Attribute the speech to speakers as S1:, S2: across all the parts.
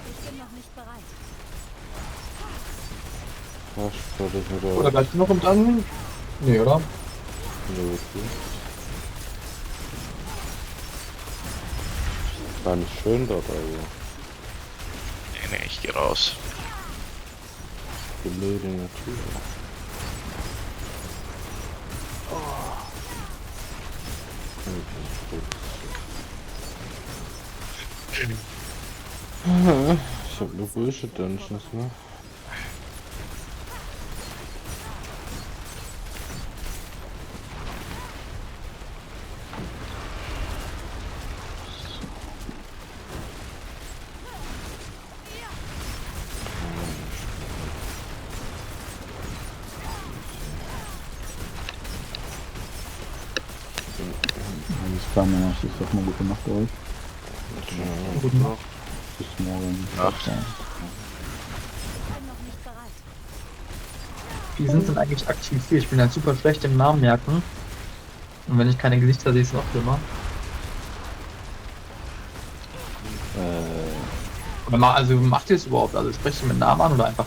S1: Ich bin noch nicht bereit.
S2: Ja, fertig mit der
S3: Oder bleibst du noch im Dungeon? Nee, oder?
S2: Leute. Ganz schön dort, also.
S4: Nee, ich geh raus.
S2: Blöde Natur. Ich hab nur Bullshit Dungeons, ne?
S5: Das kam ja, das ist doch mal gut gemacht bei euch.
S3: Guten Nacht.
S5: Bis morgen.
S4: Nacht.
S5: Ja.
S1: Ich bin noch nicht bereit.
S3: Wie sind denn eigentlich aktiv hier? Ich bin halt super schlecht im Namen merken. Und wenn ich keine Gesichter sehe, ist es noch schlimmer. Also macht ihr es überhaupt? Also sprichst du mit Namen an oder einfach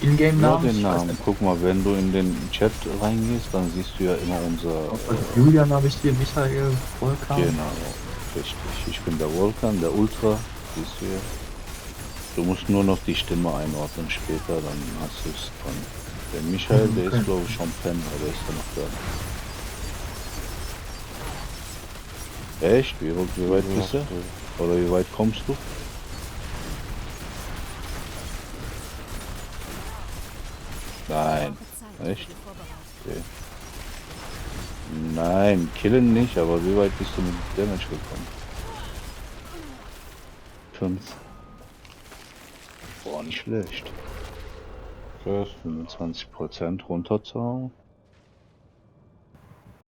S5: Nur
S3: Ingame-Namen?
S5: den
S3: Ich weiß
S5: Namen.
S3: nicht.
S5: Guck mal, wenn du in den Chat reingehst, dann siehst du ja immer unser...
S3: Also Julian habe ich hier, Michael, Volkan.
S5: Genau, richtig. Ich bin der Volkan, der Ultra, siehst du ja. Du musst nur noch die Stimme einordnen später, dann hast du es dran. Der Michael, der
S3: Okay.
S5: ist glaube ich schon pennen, aber ist ja noch da. Echt? Wie weit bist du? Oder wie weit kommst du? Nein.
S1: Zeit.
S5: Echt?
S1: Wir vorbereiten.
S5: Okay. Nein, killen nicht, aber wie weit bist du mit Damage gekommen? 5. Boah, nicht schlecht.
S2: Krass.
S5: 25% runterzauen.